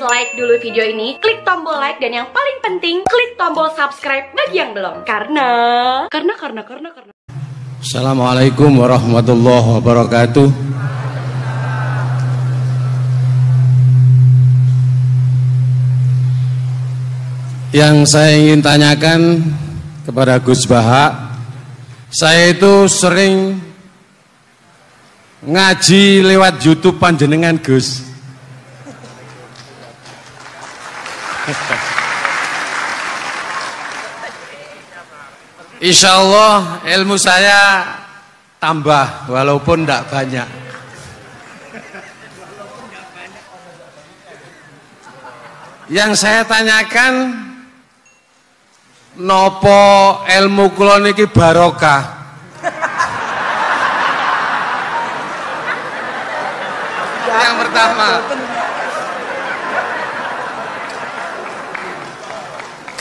like dulu video ini, klik tombol like, dan yang paling penting, klik tombol subscribe bagi yang belum. Karena. Assalamualaikum warahmatullahi wabarakatuh. Yang saya ingin tanyakan kepada Gus Baha, saya itu sering ngaji lewat YouTube panjenengan Gus. Insya Allah ilmu saya tambah walaupun tidak banyak. Yang saya tanyakan, nopo ilmu kula niki barokah? Yang pertama,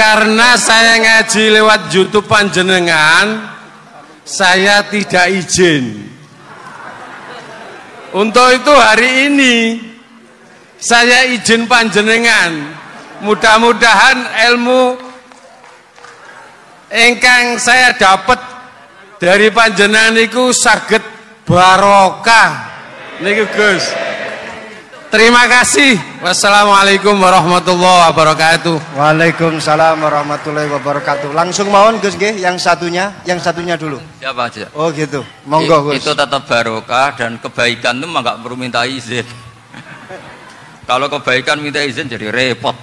karena saya ngaji lewat YouTube panjenengan, saya tidak izin. Untuk itu hari ini saya izin panjenengan. Mudah-mudahan ilmu ingkang saya dapat dari panjenengan niku saged barokah. Niku Gus. Terima kasih. Wassalamualaikum warahmatullahi wabarakatuh. Waalaikumsalam warahmatullahi wabarakatuh. Langsung mawon Gus nggih, yang satunya dulu. Siapa aja? Oh gitu. Monggo Gus. Itu tetap barokah dan kebaikan itu mah nggak perlu minta izin. Kalau kebaikan minta izin jadi repot.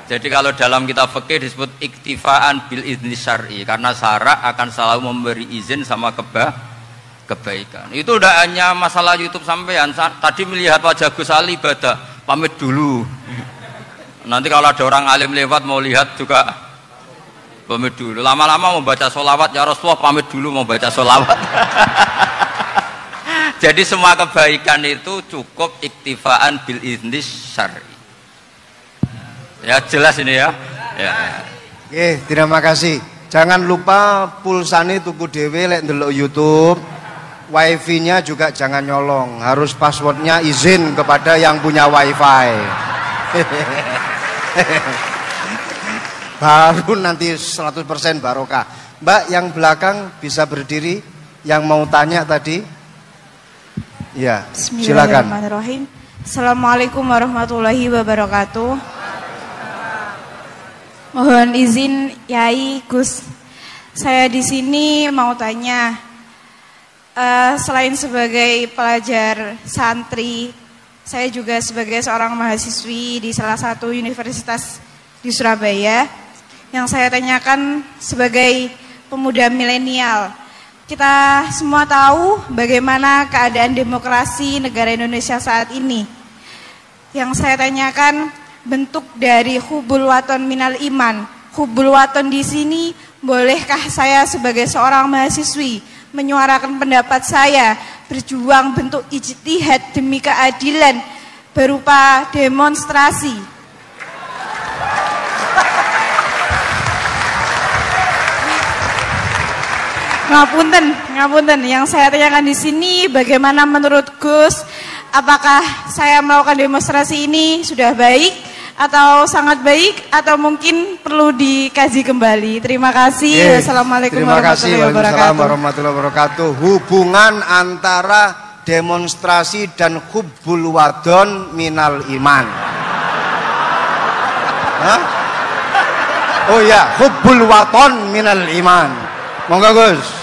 Jadi kalau dalam kitab fikih disebut iktifaan bil izni syar'i, karena syara akan selalu memberi izin sama kebaikan. Itu udah hanya masalah YouTube sampean. Tadi melihat wajah Gus Ali ibadah, pamit dulu. Nanti kalau ada orang alim lewat mau lihat juga pamit dulu. Lama-lama mau baca sholawat, ya Rasulullah pamit dulu mau baca sholawat. Jadi semua kebaikan itu cukup iktifaan bil izni syar'i. Ya jelas ini ya. Oke, terima kasih. Jangan lupa pulsane tuku dhewe lek ndelok YouTube. Wifi-nya juga jangan nyolong, harus passwordnya izin kepada yang punya wifi. Baru nanti 100% barokah. Mbak yang belakang bisa berdiri, yang mau tanya tadi. Ya, silakan. Bismillahirrahmanirrahim. Assalamualaikum warahmatullahi wabarakatuh. Mohon izin Yai Gus, saya di sini mau tanya. Selain sebagai pelajar santri, saya juga sebagai seorang mahasiswi di salah satu universitas di Surabaya. Yang saya tanyakan sebagai pemuda milenial, kita semua tahu bagaimana keadaan demokrasi negara Indonesia saat ini. Yang saya tanyakan bentuk dari hubul waton minal iman. Hubul waton di sini, bolehkah saya sebagai seorang mahasiswi menyuarakan pendapat saya, berjuang bentuk ijtihad demi keadilan berupa demonstrasi? Ngapunten, yang saya tanyakan di sini, bagaimana menurut Gus, apakah saya melakukan demonstrasi ini sudah baik atau sangat baik, atau mungkin perlu dikaji kembali? Terima kasih. Wassalamualaikum warahmatullahi wabarakatuh. Hubungan antara demonstrasi dan hubbul wadon minal iman. Hah? Oh ya, hubbul wadon minal iman. Monggo Gus.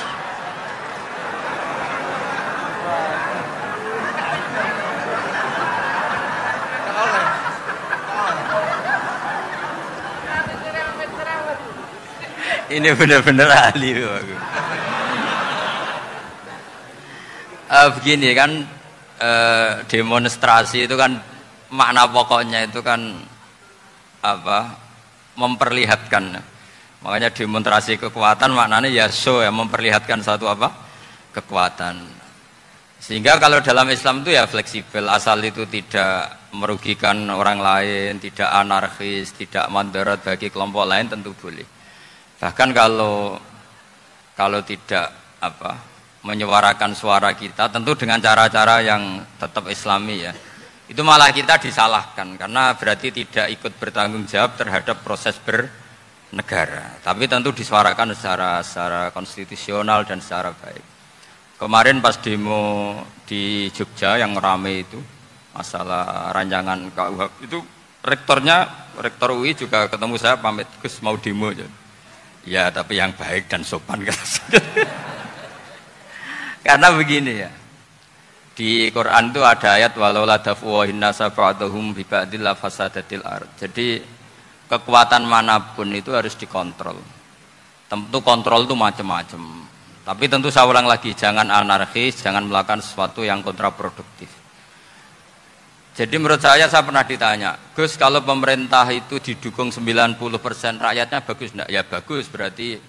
Ini benar-benar ahli. Begini kan, demonstrasi itu kan makna pokoknya itu kan apa? Memperlihatkan. Makanya demonstrasi kekuatan maknanya ya show, ya, memperlihatkan satu apa? Kekuatan. Sehingga kalau dalam Islam itu ya fleksibel, asal itu tidak merugikan orang lain, tidak anarkis, tidak mandarat bagi kelompok lain, tentu boleh. Bahkan kalau tidak menyuarakan suara kita, tentu dengan cara-cara yang tetap Islami ya. Itu malah kita disalahkan karena berarti tidak ikut bertanggung jawab terhadap proses bernegara. Tapi tentu disuarakan secara konstitusional dan secara baik. Kemarin pas demo di Jogja yang rame itu masalah rancangan KUHP itu rektor UI juga ketemu saya pamit Gus mau demo aja. Ya tapi yang baik dan sopan. Karena begini ya. Di Quran itu ada ayat walau la dafuwahin nasa ba'dahum bi ba'dil la fasadatil ard. Jadi kekuatan manapun itu harus dikontrol. Tentu kontrol itu macam-macam. Tapi tentu saya ulang lagi, jangan anarkis, jangan melakukan sesuatu yang kontraproduktif. Jadi menurut saya pernah ditanya, Gus kalau pemerintah itu didukung 90% rakyatnya bagus enggak? Ya bagus, berarti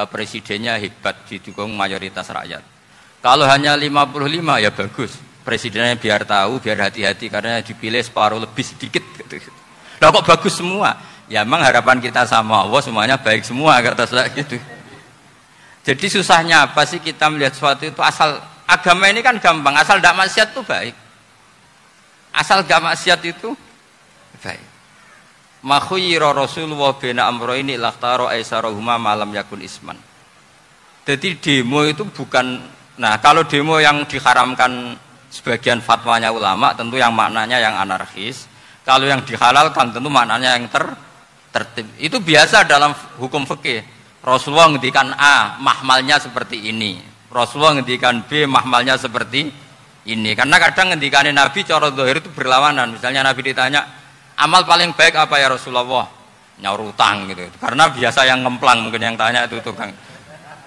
presidennya hebat, didukung mayoritas rakyat. Kalau hanya 55 ya bagus, presidennya biar tahu, biar hati-hati karena dipilih separuh lebih sedikit. Nah kok bagus semua? Ya memang harapan kita sama Allah semuanya baik semua kata saya gitu. Jadi susahnya apa sih kita melihat sesuatu itu asal agama ini kan gampang, asal tidak maksiat itu baik. Asal gak maksiat itu baik. Ma khuyira Rasulullah bina amroini lakhtaro aisarahuma malam yakun isman. Jadi demo itu bukan. Nah kalau demo yang diharamkan sebagian fatwanya ulama tentu yang maknanya yang anarkis. Kalau yang dihalalkan tentu maknanya yang tertib. Itu biasa dalam hukum fikih. Rasulullah ngendikan A, mahmalnya seperti ini. Rasulullah ngendikan B, mahmalnya seperti ini. Karena kadang ngendikane Nabi cara zahir itu berlawanan. Misalnya Nabi ditanya, amal paling baik apa ya Rasulullah? Nyaur utang gitu. Karena biasa yang ngemplang mungkin yang tanya itu tukang.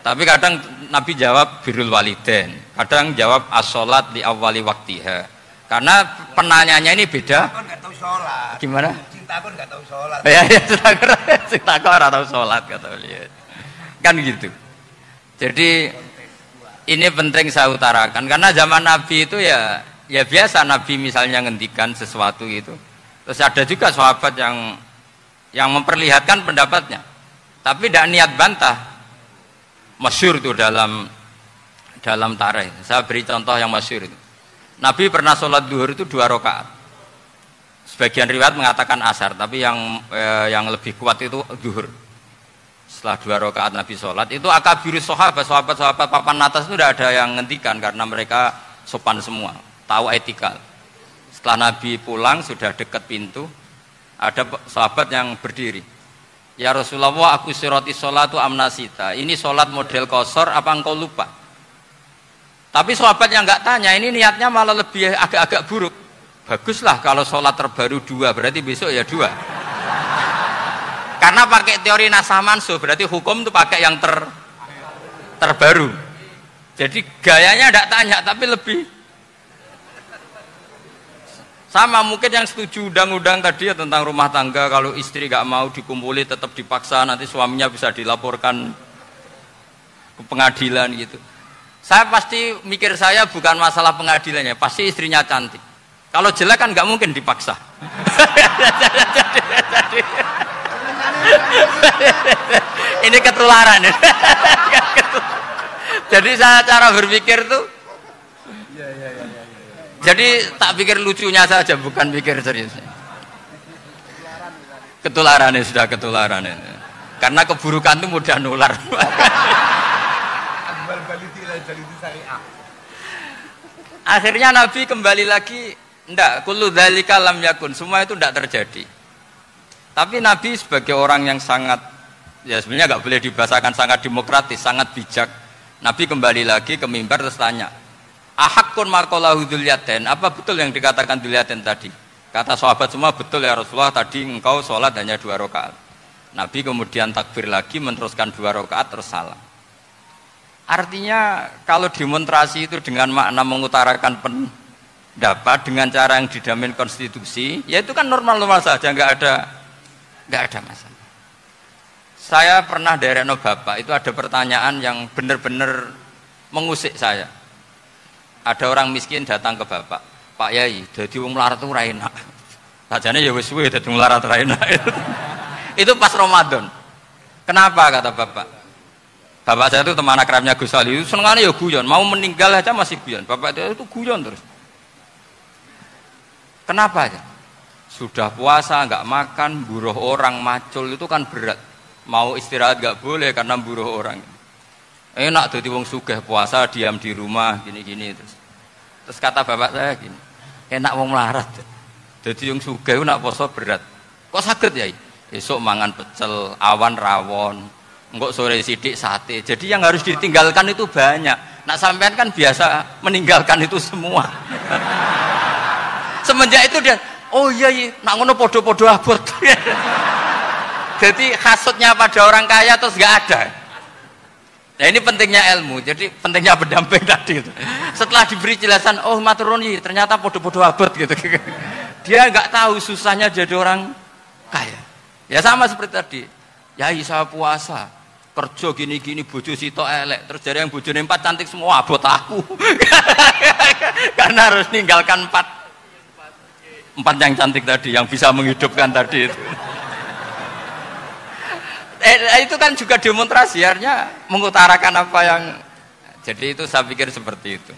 Tapi kadang Nabi jawab birrul walidain, kadang jawab as-sholat di awali waktiha. Karena penanyanya ini beda. Cinta nggak tahu sholat. Gimana? Cinta aku nggak tahu sholat. Ya, cinta aku nggak tahu sholat kata beliau. Kan gitu. Jadi ini penting saya utarakan karena zaman Nabi itu ya biasa Nabi misalnya ngendikan sesuatu itu. Terus ada juga sahabat yang memperlihatkan pendapatnya, tapi tidak niat bantah. Masyhur itu dalam tarikh. Saya beri contoh yang masyhur itu. Nabi pernah sholat duhur itu 2 rakaat. Sebagian riwayat mengatakan asar, tapi yang lebih kuat itu duhur. Setelah 2 rakaat Nabi sholat, itu akabirus sahabat papan atas itu tidak ada yang ngentikan karena mereka sopan semua, tahu etika. Setelah Nabi pulang sudah dekat pintu, ada sahabat yang berdiri. Ya Rasulullah, aku siroti sholatu amnasita. Ini sholat model kosor, apa engkau lupa? Tapi sahabat yang nggak tanya, ini niatnya malah lebih agak-agak buruk. Baguslah kalau sholat terbaru 2, berarti besok ya 2. Karena pakai teori nasah mansuh, berarti hukum itu pakai yang terbaru. Jadi gayanya nggak tanya, tapi lebih sama mungkin yang setuju undang-undang tadi ya tentang rumah tangga, kalau istri gak mau dikumpuli tetap dipaksa, nanti suaminya bisa dilaporkan ke pengadilan gitu. Saya pasti mikir saya bukan masalah pengadilannya, pasti istrinya cantik. Kalau jelek kan gak mungkin dipaksa. Ini ketularan. Jadi saya cara berpikir tuh jadi tak pikir lucunya saja, bukan pikir seriusnya. Ketularan ya sudah ketularan ini. Karena keburukan itu mudah nular. Akhirnya Nabi kembali lagi, enggak, kullu dzalika lam yakun, semua itu enggak terjadi. Tapi Nabi sebagai orang yang sangat, ya sebenarnya enggak boleh dibahasakan sangat demokratis, sangat bijak. Nabi kembali lagi ke mimbar terus tanya, ahakun maqalahu dzulyaten, apa betul yang dikatakan dzulyaten tadi? Kata sahabat semua betul ya Rasulullah, tadi engkau sholat hanya 2 rakaat. Nabi kemudian takbir lagi, meneruskan 2 rakaat terus salam. Artinya kalau demonstrasi itu dengan makna mengutarakan pendapat dengan cara yang dijamin konstitusi, ya itu kan normal-normal saja, nggak ada masalah. Saya pernah daerahno bapak, itu ada pertanyaan yang benar-benar mengusik saya. Ada orang miskin datang ke bapak, Pak Yai, dadi wong melarat itu ra enak. Sajane ya wis suwe dadi wong melarat ra enak. Itu pas Ramadan. Kenapa kata bapak? Bapak saya itu teman akrabnya Gus Ali, itu senengane ya guyon, mau meninggal aja masih guyon. Bapak itu guyon terus. Kenapa ya? Sudah puasa nggak makan, buruh orang macul itu kan berat. Mau istirahat nggak boleh karena buruh orang. Enak tuh wong sugih puasa diam di rumah gini-gini terus kata bapak saya gini, enak wong melarat. Jadi wong sugih nak puasa berat. Kok sakit ya? Esok mangan pecel, awan rawon, enggak sore sidik sate. Jadi yang harus ditinggalkan itu banyak. Nak sampean kan biasa meninggalkan itu semua. Semenjak itu dia, oh iya, nak ngono podo-podo abot. Jadi hasutnya pada orang kaya terus nggak ada. Nah ini pentingnya ilmu. Jadi pentingnya pendamping tadi itu. Setelah diberi jelasan, oh maturuni ternyata podo-podo abot gitu. Dia nggak tahu susahnya jadi orang kaya. Ya sama seperti tadi. Ya saya puasa, kerja gini-gini, bojo sitok elek, terus dari yang bojone 4 cantik semua abot aku. Karena harus ninggalkan 4 yang cantik tadi, yang bisa menghidupkan tadi itu. Itu kan juga demonstrasi, artinya mengutarakan apa yang. Jadi itu saya pikir seperti itu.